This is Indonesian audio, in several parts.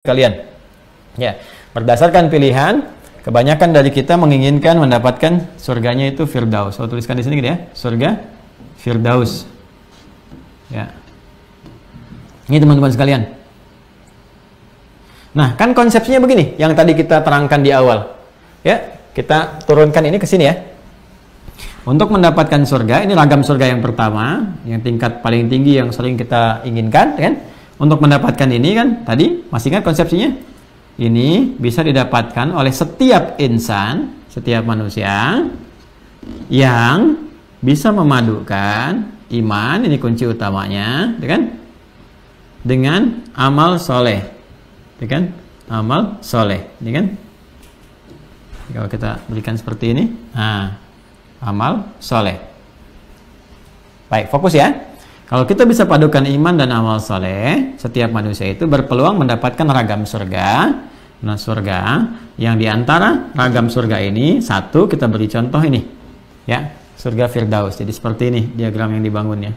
kalian. Ya, berdasarkan pilihan, kebanyakan dari kita menginginkan mendapatkan surganya itu Firdaus. Saya tuliskan di sini gitu ya, surga Firdaus. Ya. Ini teman-teman sekalian. Nah, kan konsepsinya begini, yang tadi kita terangkan di awal. Ya, kita turunkan ini ke sini ya. Untuk mendapatkan surga, ini ragam surga yang pertama, yang tingkat paling tinggi yang sering kita inginkan, kan? Untuk mendapatkan ini kan, tadi masih ingat konsepsinya? Ini bisa didapatkan oleh setiap insan, setiap manusia yang bisa memadukan iman, ini kunci utamanya, kan? Dengan amal soleh, kan? Amal soleh, kan? Kalau kita berikan seperti ini, nah, amal soleh. Baik, fokus ya. Kalau kita bisa padukan iman dan amal soleh, setiap manusia itu berpeluang mendapatkan ragam surga. Nah, surga yang diantara ragam surga ini, satu kita beri contoh ini, ya, surga Firdaus. Jadi seperti ini diagram yang dibangunnya.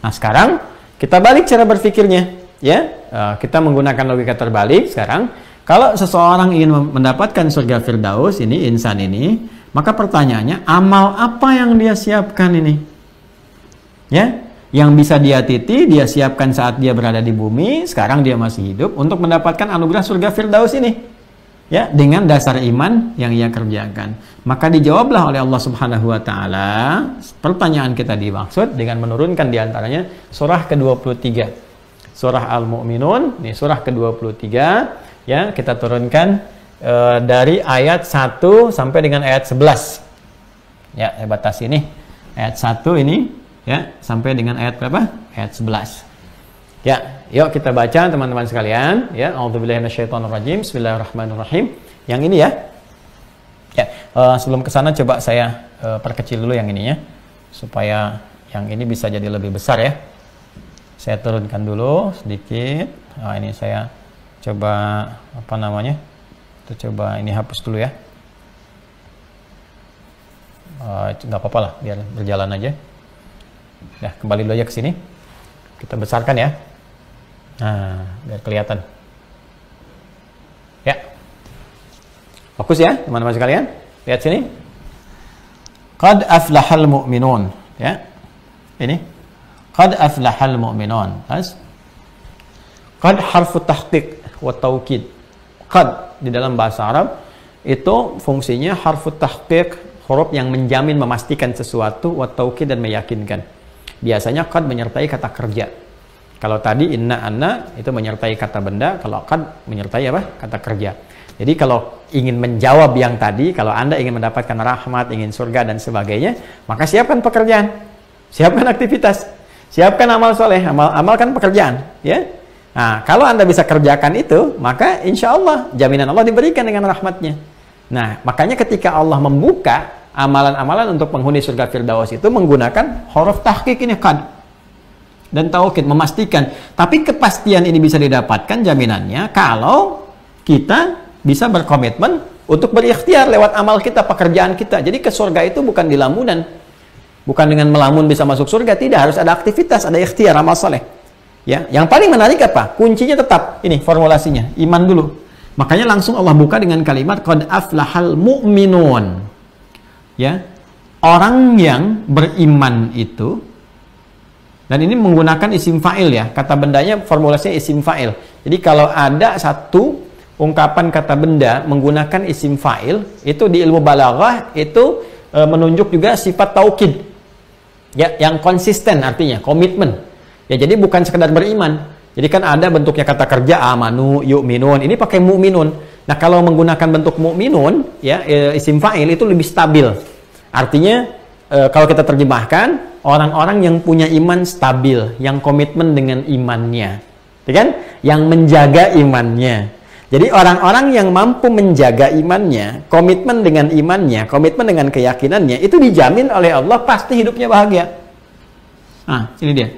Nah, sekarang kita balik cara berpikirnya, ya. Kita menggunakan logika terbalik sekarang. Kalau seseorang ingin mendapatkan surga Firdaus, ini insan ini, maka pertanyaannya, amal apa yang dia siapkan ini? Ya. Yang bisa dia titi, dia siapkan saat dia berada di bumi, sekarang dia masih hidup, untuk mendapatkan anugerah surga Firdaus ini. Ya, dengan dasar iman yang ia kerjakan. Maka dijawablah oleh Allah Subhanahu wa Ta'ala pertanyaan kita dimaksud dengan menurunkan diantaranya surah ke-23. Surah Al-Mu'minun, ini surah ke-23, ya, kita turunkan dari ayat 1 sampai dengan ayat 11. Ya, saya batasi ini. Ayat 1 ini, ya, sampai dengan ayat berapa? Ayat 11. Ya, yuk kita baca teman-teman sekalian, ya. A'udzubillahi minasyaitonirrajim. Bismillahirrahmanirrahim. Yang ini ya. Ya, sebelum ke sana coba saya perkecil dulu yang ini ya, supaya yang ini bisa jadi lebih besar ya. Saya turunkan dulu sedikit. Nah, ini saya coba apa namanya? Kita coba ini hapus dulu ya. Nggak apa-apa lah, biar berjalan aja. Ya, kembali dulu aja ke sini. Kita besarkan ya. Nah, biar kelihatan. Ya. Fokus ya, teman-teman sekalian. Lihat sini. Qad aflahal mu'minun. Ya. Ini. Qad aflahal mu'minun. Qad harfu tahqiq wa taukid. Qad di dalam bahasa Arab itu fungsinya harfu tahqiq, huruf yang menjamin, memastikan sesuatu, wa taukid, dan meyakinkan. Biasanya qad menyertai kata kerja. Kalau tadi inna anna itu menyertai kata benda, kalau qad menyertai apa? Kata kerja. Jadi kalau ingin menjawab yang tadi, kalau Anda ingin mendapatkan rahmat, ingin surga dan sebagainya, maka siapkan pekerjaan, siapkan aktivitas, siapkan amal soleh, amalkan pekerjaan, ya. Nah, kalau Anda bisa kerjakan itu, maka insya Allah jaminan Allah diberikan dengan rahmatnya. Nah, makanya ketika Allah membuka amalan-amalan untuk penghuni surga Firdaus itu menggunakan huruf tahqiq ini, qad dan taukid, memastikan. Tapi kepastian ini bisa didapatkan jaminannya kalau kita bisa berkomitmen untuk berikhtiar lewat amal kita, pekerjaan kita. Jadi ke surga itu bukan di lamunan, bukan dengan melamun bisa masuk surga, tidak, harus ada aktivitas, ada ikhtiar, amal saleh. Ya, yang paling menarik apa? Kuncinya tetap ini formulasinya, iman dulu. Makanya langsung Allah buka dengan kalimat qad aflahal mu'minun. Ya, orang yang beriman itu, dan ini menggunakan isim fa'il ya, kata bendanya formulasinya isim fa'il. Jadi kalau ada satu ungkapan kata benda menggunakan isim fa'il, itu di ilmu balaghah itu menunjuk juga sifat taukid. Ya, yang konsisten, artinya komitmen. Ya, jadi bukan sekedar beriman. Jadi kan ada bentuknya kata kerja amanu, yu'minun. Ini pakai mu'minun. Nah, kalau menggunakan bentuk mu'minun, ya, isim fa'il itu lebih stabil. Artinya, kalau kita terjemahkan, orang-orang yang punya iman stabil, yang komitmen dengan imannya. Ya kan? Yang menjaga imannya. Jadi orang-orang yang mampu menjaga imannya, komitmen dengan imannya, komitmen dengan keyakinannya, itu dijamin oleh Allah pasti hidupnya bahagia. Nah, ini dia.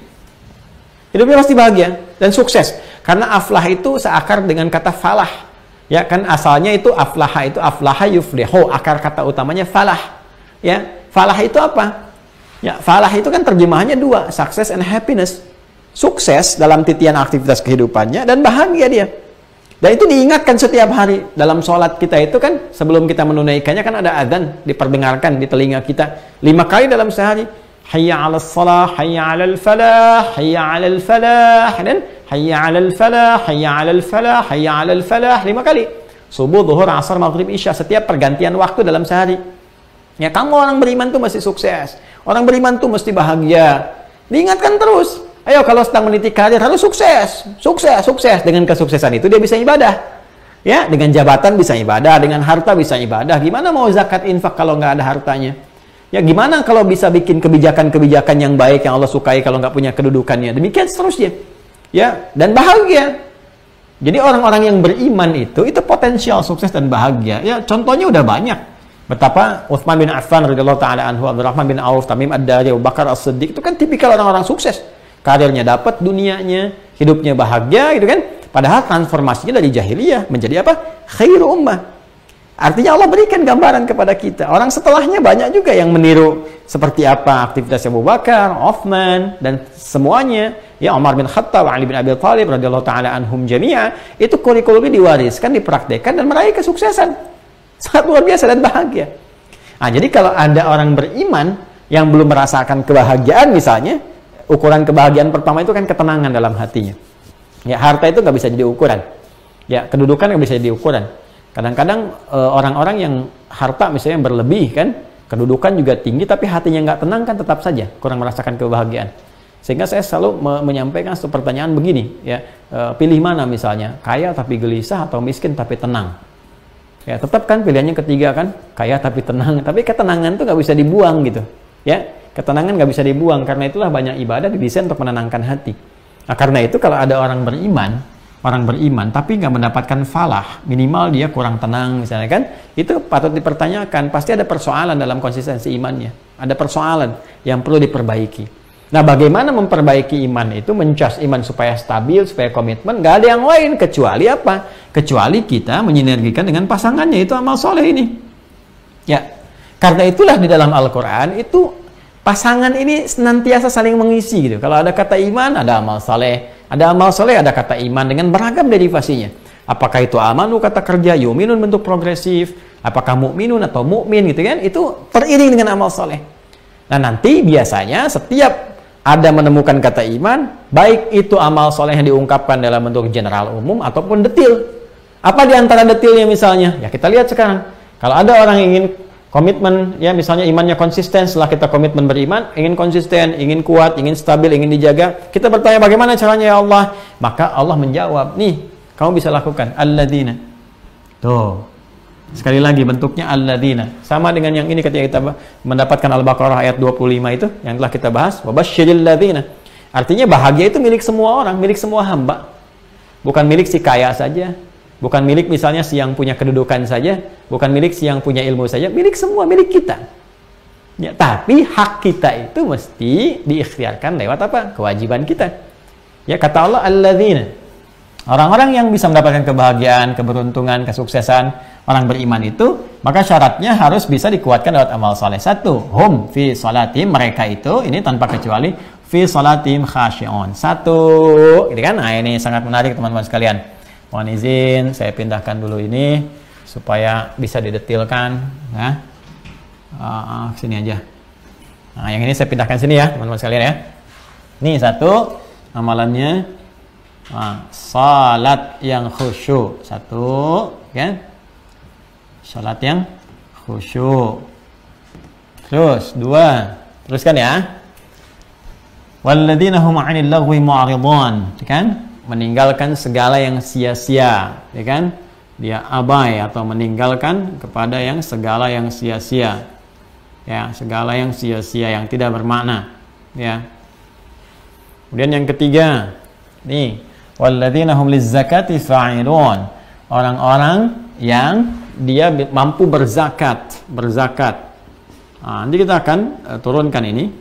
Hidupnya pasti bahagia dan sukses. Karena aflah itu seakar dengan kata falah. Ya kan, asalnya itu aflaha, itu aflaha yuflihu, akar kata utamanya falah. Ya, falah itu apa? Ya, falah itu kan terjemahannya dua, success and happiness. Sukses dalam titian aktivitas kehidupannya dan bahagia dia. Dan itu diingatkan setiap hari dalam sholat kita itu kan, sebelum kita menunaikannya kan ada adzan diperdengarkan di telinga kita 5 kali dalam sehari. Hayya 'alas shalah, hayya 'alal falah, hayya 'alal falah, dan hayya 'alal falah, hayya 'alal falah, hayya 'alal falah 5 kali. Subuh, zuhur, asar, maghrib, isya, setiap pergantian waktu dalam sehari. Ya, kamu orang beriman tuh mesti sukses. Orang beriman tuh mesti bahagia. Diingatkan terus. Ayo, kalau sedang meniti karir harus sukses, sukses, sukses. Dengan kesuksesan itu dia bisa ibadah. Ya, dengan jabatan bisa ibadah, dengan harta bisa ibadah. Gimana mau zakat infak kalau nggak ada hartanya? Ya, gimana kalau bisa bikin kebijakan-kebijakan yang baik yang Allah sukai kalau nggak punya kedudukannya? Demikian seterusnya. Ya, dan bahagia. Jadi orang-orang yang beriman itu potensial sukses dan bahagia. Ya, contohnya udah banyak. Betapa Utsman bin Affan radhiyallahu taala anhu, Abdurrahman bin Auf, Tamim ad-Dari, Abu Bakar as-Siddiq itu kan tipikal orang-orang sukses. Karirnya dapat, dunianya, hidupnya bahagia gitu kan. Padahal transformasinya dari jahiliyah menjadi apa? Khairu ummah. Artinya Allah berikan gambaran kepada kita. Orang setelahnya banyak juga yang meniru seperti apa aktivitas Abu Bakar, Utsman dan semuanya. Ya, Umar bin Khattab, Ali bin Abi Thalib radhiyallahu taala anhum jami'a, itu kurikulumnya diwariskan, dipraktekkan dan meraih kesuksesan. Sangat luar biasa dan bahagia. Nah, jadi kalau ada orang beriman yang belum merasakan kebahagiaan misalnya, ukuran kebahagiaan pertama itu kan ketenangan dalam hatinya. Ya, harta itu nggak bisa jadi ukuran. Ya, kedudukan nggak bisa jadi ukuran. Kadang-kadang orang-orang yang harta misalnya yang berlebih kan, kedudukan juga tinggi tapi hatinya nggak tenang kan tetap saja kurang merasakan kebahagiaan. Sehingga saya selalu menyampaikan satu pertanyaan begini, ya, pilih mana misalnya, kaya tapi gelisah atau miskin tapi tenang. Ya, tetap kan pilihannya ketiga kan, kaya tapi tenang. Tapi ketenangan tuh nggak bisa dibuang gitu. Ya, ketenangan nggak bisa dibuang, karena itulah banyak ibadah didesain untuk menenangkan hati. Nah, karena itu kalau ada orang beriman tapi nggak mendapatkan falah, minimal dia kurang tenang misalnya kan, itu patut dipertanyakan. Pasti ada persoalan dalam konsistensi imannya, ada persoalan yang perlu diperbaiki. Nah, bagaimana memperbaiki iman itu, mencas iman supaya stabil, supaya komitmen? Nggak ada yang lain kecuali apa? Kecuali kita menyinergikan dengan pasangannya, itu amal soleh ini. Ya, karena itulah di dalam Al-Quran itu pasangan ini senantiasa saling mengisi gitu. Kalau ada kata iman, ada amal soleh. Ada amal soleh, ada kata iman dengan beragam derivasinya. Apakah itu amanu kata kerja, yuminun bentuk progresif, apakah mu'minun atau mu'min gitu kan? Itu teriring dengan amal soleh. Nah, nanti biasanya setiap ada menemukan kata iman, baik itu amal soleh yang diungkapkan dalam bentuk general umum ataupun detil. Apa di antara detilnya misalnya? Ya, kita lihat sekarang. Kalau ada orang yang ingin komitmen, ya misalnya imannya konsisten, setelah kita komitmen beriman, ingin konsisten, ingin kuat, ingin stabil, ingin dijaga, kita bertanya bagaimana caranya ya Allah? Maka Allah menjawab, nih, kamu bisa lakukan, alladzina. Tuh. Sekali lagi bentuknya alladzina. Sama dengan yang ini ketika kita mendapatkan Al-Baqarah ayat 25 itu yang telah kita bahas, wabasyiril ladzina. Artinya bahagia itu milik semua orang, milik semua hamba. Bukan milik si kaya saja, bukan milik misalnya si yang punya kedudukan saja, bukan milik si yang punya ilmu saja, milik semua, milik kita. Ya, tapi hak kita itu mesti diikhtiarkan lewat apa? Kewajiban kita. Ya, kata Allah alladzina. Orang-orang yang bisa mendapatkan kebahagiaan, keberuntungan, kesuksesan, orang beriman itu, maka syaratnya harus bisa dikuatkan lewat amal soleh. Satu, hum fi sholatim, mereka itu, ini tanpa kecuali, fi sholatim khasyi'un. Satu, gitu kan? Nah, ini sangat menarik teman-teman sekalian. Mohon izin, saya pindahkan dulu ini, supaya bisa didetilkan. Nah, sini aja. Nah, yang ini saya pindahkan sini ya, teman-teman sekalian ya. Ini satu, amalannya. Salat yang khusyuk, satu kan, salat yang khusyuk. Terus dua, teruskan ya, walladzina hum 'anil lagwi mu'ridun, kan, meninggalkan segala yang sia-sia, ya kan, dia abai atau meninggalkan kepada yang segala yang sia-sia, ya, segala yang sia-sia yang tidak bermakna, ya. Kemudian yang ketiga, nih, walladzina hum lizzakati fa'ilun, orang-orang yang dia mampu berzakat. Nah, nanti kita akan turunkan ini.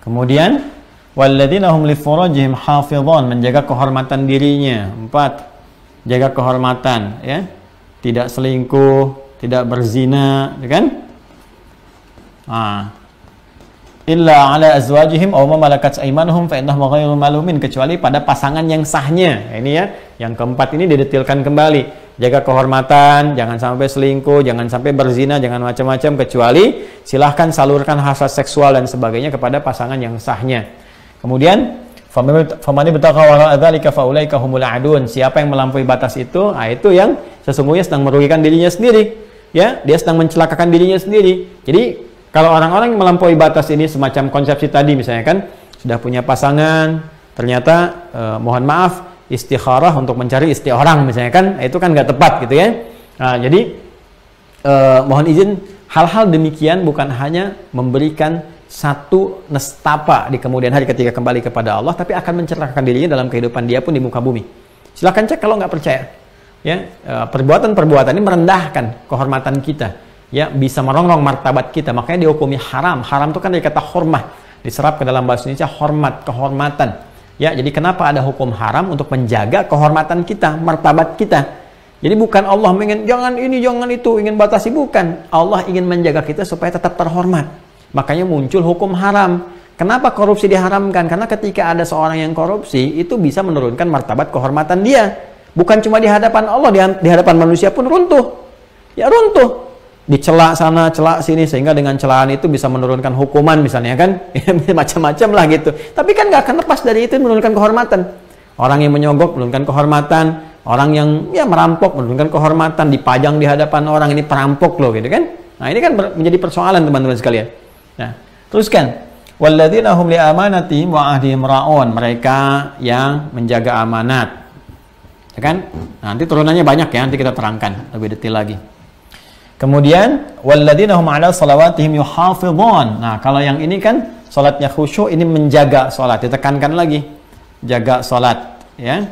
Kemudian walladzina hum li furujihim hafizun, menjaga kehormatan dirinya. 4, jaga kehormatan, ya. Tidak selingkuh, tidak berzina, ya kan? Nah, illa ala azwajihim aw ma malakat aymanuhum fa innahum ghairu malumin, kecuali pada pasangan yang sahnya. Ini ya, yang keempat ini didetilkan kembali. Jaga kehormatan, jangan sampai selingkuh, jangan sampai berzina, jangan macam-macam, kecuali silahkan salurkan hasrat seksual dan sebagainya kepada pasangan yang sahnya. Kemudian famani bataqa wara dzalika faulaika humul adun. Siapa yang melampaui batas itu, itu yang sesungguhnya sedang merugikan dirinya sendiri. Ya, dia sedang mencelakakan dirinya sendiri. Jadi kalau orang-orang yang melampaui batas ini semacam konsepsi tadi misalnya kan, sudah punya pasangan, ternyata mohon maaf istikharah untuk mencari istri orang misalnya kan, itu kan nggak tepat gitu ya. Nah, jadi mohon izin, hal-hal demikian bukan hanya memberikan satu nestapa di kemudian hari ketika kembali kepada Allah, tapi akan mencelakakan dirinya dalam kehidupan dia pun di muka bumi. Silahkan cek kalau nggak percaya. Ya, perbuatan-perbuatan ini merendahkan kehormatan kita. Ya, bisa merongrong martabat kita, makanya dihukumi haram. Haram itu kan dari kata hormah, diserap ke dalam bahasa Indonesia hormat, kehormatan. Ya, jadi kenapa ada hukum haram? Untuk menjaga kehormatan kita, martabat kita. Jadi bukan Allah ingin jangan ini, jangan itu, ingin batasi, bukan. Allah ingin menjaga kita supaya tetap terhormat. Makanya muncul hukum haram. Kenapa korupsi diharamkan? Karena ketika ada seorang yang korupsi, itu bisa menurunkan martabat kehormatan dia. Bukan cuma di hadapan Allah, di hadapan manusia pun runtuh. Ya runtuh. Dicela sana, celak sini, sehingga dengan celaan itu bisa menurunkan hukuman misalnya kan, macam-macam lah gitu. Tapi kan nggak akan lepas dari itu menurunkan kehormatan. Orang yang menyogok menurunkan kehormatan, orang yang ya merampok menurunkan kehormatan, dipajang di hadapan orang, ini perampok loh gitu kan. Nah ini kan menjadi persoalan teman-teman sekalian. Nah teruskan, walladzina hum li amanatihim wa ahdihim ra'un, mereka yang menjaga amanat, ya kan? Nanti turunannya banyak ya, nanti kita terangkan lebih detail lagi. Kemudian walladzina hum 'ala shalawatihim yuhafizun. Nah, kalau yang ini kan salatnya khusyuk, ini menjaga salat, ditekankan lagi. Jaga salat, ya.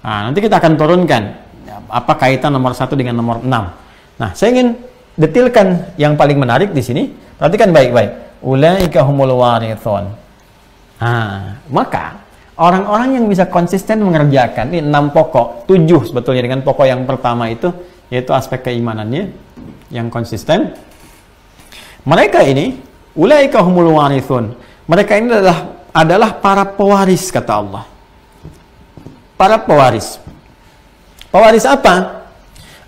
Nah, nanti kita akan turunkan apa kaitan nomor 1 dengan nomor 6. Nah, saya ingin detilkan yang paling menarik di sini. Perhatikan baik-baik. Ulaika humul warithun. Nah, maka orang-orang yang bisa konsisten mengerjakan ini 6 pokok, 7 sebetulnya dengan pokok yang pertama itu, yaitu aspek keimanannya yang konsisten. Mereka ini ulaika humul warithun. Mereka ini adalah para pewaris, kata Allah. Para pewaris. Pewaris apa?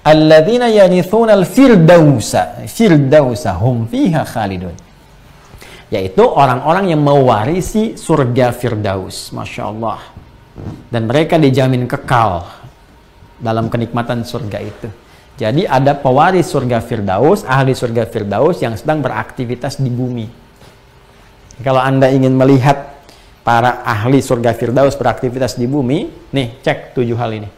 Alladzina yarithuna al-firdausa. Firdausa hum fiha khalidun. Yaitu orang-orang yang mewarisi surga Firdaus. Masya Allah. Dan mereka dijamin kekal dalam kenikmatan surga itu. Jadi ada pewaris surga Firdaus, ahli surga Firdaus yang sedang beraktivitas di bumi. Kalau Anda ingin melihat para ahli surga Firdaus beraktivitas di bumi, nih cek 7 hal ini.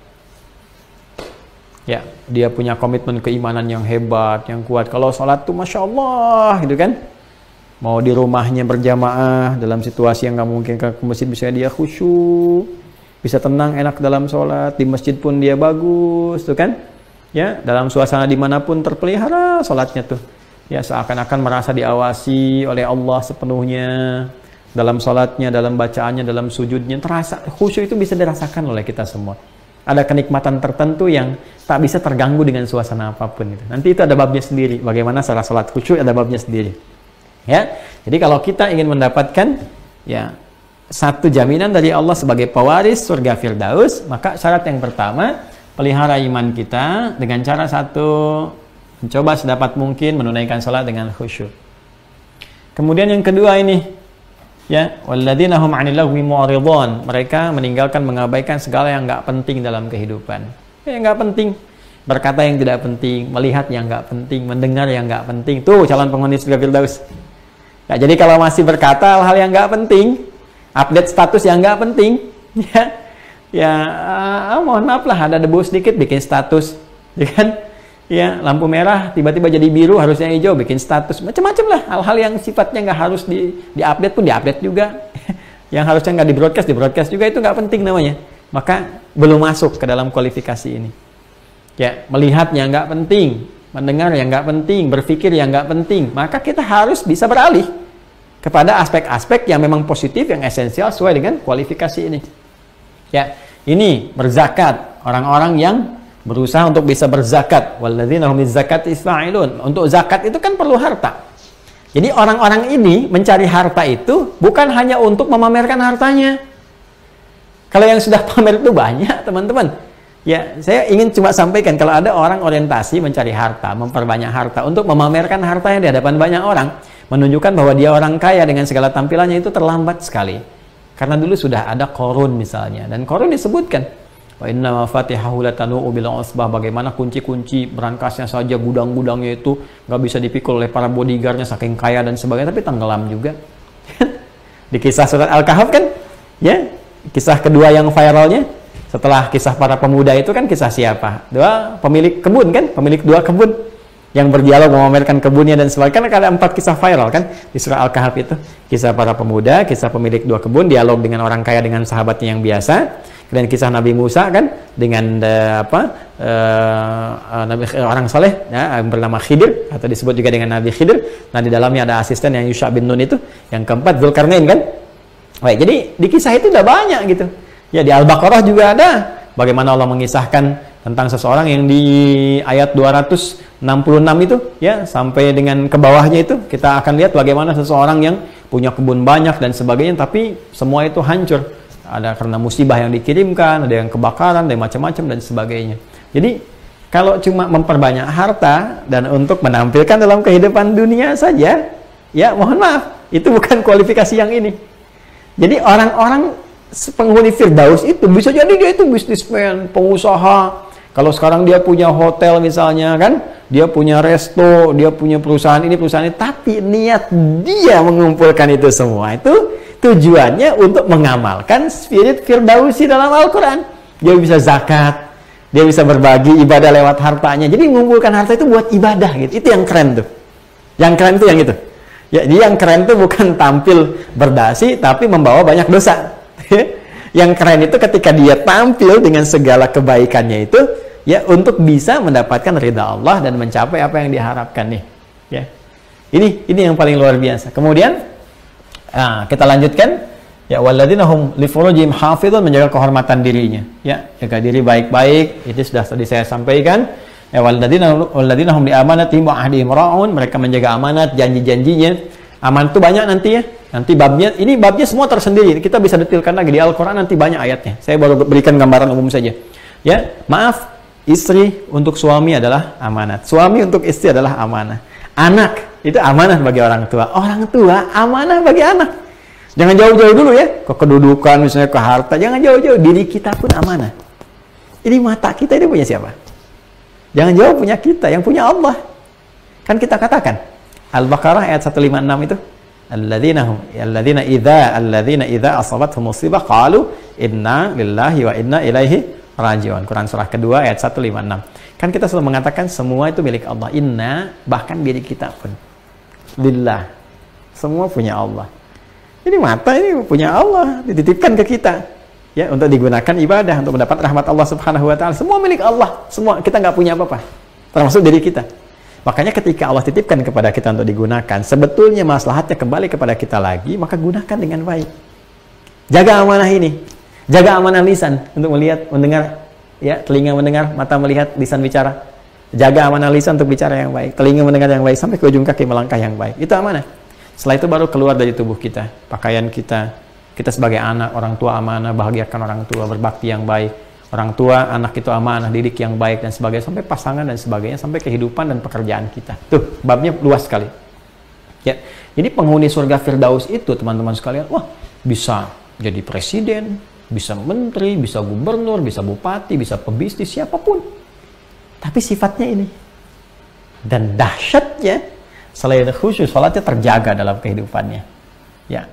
Ya, dia punya komitmen keimanan yang hebat, yang kuat. Kalau sholat tuh Masya Allah gitu kan. Mau di rumahnya berjamaah dalam situasi yang nggak mungkin ke masjid, bisa dia khusyuk, bisa tenang enak dalam sholat, di masjid pun dia bagus tuh kan. Ya, dalam suasana dimanapun terpelihara sholatnya tuh. Ya, seakan-akan merasa diawasi oleh Allah sepenuhnya. Dalam sholatnya, dalam bacaannya, dalam sujudnya, terasa khusyuk itu bisa dirasakan oleh kita semua. Ada kenikmatan tertentu yang tak bisa terganggu dengan suasana apapun itu. Nanti itu ada babnya sendiri. Bagaimana cara sholat khusyuk, ada babnya sendiri. Ya, jadi kalau kita ingin mendapatkan ya satu jaminan dari Allah sebagai pewaris surga Firdaus, maka syarat yang pertama, pelihara iman kita dengan cara satu, mencoba sedapat mungkin menunaikan salat dengan khusyuk. Kemudian yang kedua ini, ya, walladzina hum 'anil lagwi mu'ridun, mereka meninggalkan, mengabaikan segala yang nggak penting dalam kehidupan. Yang nggak penting, berkata yang tidak penting, melihat yang nggak penting, mendengar yang nggak penting. Tuh calon penghuni surga Firdaus. Nah, jadi kalau masih berkata hal-hal yang nggak penting, update status yang nggak penting, ya mohon maaf lah, ada debu sedikit bikin status, ya kan? Ya, lampu merah tiba-tiba jadi biru, harusnya hijau, bikin status, macam-macam lah. Hal-hal yang sifatnya nggak harus di-update pun di-update juga. Yang harusnya nggak di-broadcast juga, itu nggak penting namanya. Maka belum masuk ke dalam kualifikasi ini. Ya, melihat yang nggak penting, mendengar yang nggak penting, berpikir yang nggak penting, maka kita harus bisa beralih kepada aspek-aspek yang memang positif, yang esensial sesuai dengan kualifikasi ini. Ya, ini berzakat, orang-orang yang berusaha untuk bisa berzakat. Walladzina hum lizzakati fa'ilun. Untuk zakat itu kan perlu harta. Jadi orang-orang ini mencari harta itu bukan hanya untuk memamerkan hartanya. Kalau yang sudah pamer itu banyak, teman-teman. Ya, saya ingin cuma sampaikan kalau ada orang orientasi mencari harta, memperbanyak harta untuk memamerkan hartanya di hadapan banyak orang, menunjukkan bahwa dia orang kaya dengan segala tampilannya, itu terlambat sekali. Karena dulu sudah ada Qarun misalnya, dan Qarun disebutkan wa inna mafatihahu latanu bil usbah, bagaimana kunci-kunci berangkasnya saja, gudang-gudangnya itu nggak bisa dipikul oleh para bodyguardnya saking kaya dan sebagainya, tapi tenggelam juga. Di kisah surat Al-Kahf kan, ya, kisah kedua yang viralnya setelah kisah para pemuda itu kan kisah siapa? Dua pemilik kebun kan, pemilik dua kebun yang berdialog memamerkan kebunnya dan sebagainya. Kan ada 4 kisah viral kan di surah Al-Kahf itu, kisah para pemuda, kisah pemilik dua kebun, dialog dengan orang kaya dengan sahabatnya yang biasa. Dan kisah Nabi Musa kan dengan orang saleh ya, bernama Khidir, atau disebut juga dengan Nabi Khidir. Nah, di dalamnya ada asisten yang Yusha bin Nun itu. Yang keempat Dzulkarnain kan. Baik, jadi di kisah itu udah banyak gitu. Ya, di Al-Baqarah juga ada bagaimana Allah mengisahkan tentang seseorang yang di ayat 266 itu ya, sampai dengan ke bawahnya itu kita akan lihat bagaimana seseorang yang punya kebun banyak dan sebagainya, tapi semua itu hancur. Ada karena musibah yang dikirimkan, ada yang kebakaran, ada yang macam-macam dan sebagainya. Jadi kalau cuma memperbanyak harta dan untuk menampilkan dalam kehidupan dunia saja, ya mohon maaf, itu bukan kualifikasi yang ini. Jadi orang-orang penghuni Firdaus itu bisa jadi dia itu bisnismen, pengusaha. Kalau sekarang dia punya hotel misalnya kan, dia punya resto, dia punya perusahaan ini, perusahaan ini, tapi niat dia mengumpulkan itu semua itu tujuannya untuk mengamalkan spirit Firdausi dalam Al-Quran. Dia bisa zakat, dia bisa berbagi ibadah lewat hartanya. Jadi mengumpulkan harta itu buat ibadah gitu. Itu yang keren tuh. Yang keren tuh yang itu. Ya, jadi yang keren tuh bukan tampil berdasi tapi membawa banyak dosa. Yang keren itu ketika dia tampil dengan segala kebaikannya itu ya untuk bisa mendapatkan ridha Allah dan mencapai apa yang diharapkan nih. Ya. Ini yang paling luar biasa. Kemudian kita lanjutkan ya, walladzina hum li furujihim hafizun, menjaga kehormatan dirinya ya, jaga diri baik-baik, itu sudah tadi saya sampaikan ya. Walladzina hum li amanatihim wa ahdihim ra'un, mereka menjaga amanat, janji-janjinya. Amanat itu banyak nanti ya, nanti babnya, ini babnya semua tersendiri, kita bisa detailkan lagi di Al-Quran, nanti banyak ayatnya. Saya baru berikan gambaran umum saja ya. Maaf, istri untuk suami adalah amanat, suami untuk istri adalah amanah, anak itu amanah bagi orang tua amanah bagi anak. Jangan jauh-jauh dulu ya, ke kedudukan misalnya, ke harta, jangan jauh-jauh. Diri kita pun amanah. Ini mata kita ini punya siapa? Jangan jauh, punya kita, yang punya Allah. Kan kita katakan Al-Baqarah ayat 156 itu, alladzina idza asabathum musibah qalu inna lillahi wa inna ilaihi raji'un. Quran surah kedua ayat 156. Kan kita selalu mengatakan semua itu milik Allah. Inna, bahkan diri kita pun lillah, semua punya Allah. Ini mata ini punya Allah, dititipkan ke kita ya, untuk digunakan ibadah, untuk mendapat rahmat Allah Subhanahu wa taala. Semua milik Allah, semua, kita nggak punya apa-apa, termasuk diri kita. Makanya ketika Allah titipkan kepada kita untuk digunakan, sebetulnya maslahatnya kembali kepada kita lagi, maka gunakan dengan baik. Jaga amanah ini, jaga amanah lisan untuk melihat, mendengar ya, telinga mendengar, mata melihat, lisan bicara. Jaga amanah lisan untuk bicara yang baik, telinga mendengar yang baik, sampai ke ujung kaki melangkah yang baik. Itu amanah. Setelah itu baru keluar dari tubuh kita, pakaian kita. Kita sebagai anak, orang tua amanah, bahagiakan orang tua, berbakti yang baik. Orang tua, anak itu amanah, didik yang baik dan sebagainya, sampai pasangan dan sebagainya, sampai kehidupan dan pekerjaan kita. Tuh, babnya luas sekali. Ya, jadi penghuni surga Firdaus itu, teman-teman sekalian, wah, bisa jadi presiden, bisa menteri, bisa gubernur, bisa bupati, bisa pebisnis, siapapun. Tapi sifatnya ini. Dan dahsyatnya, selain khusyuk, salatnya terjaga dalam kehidupannya. Ya,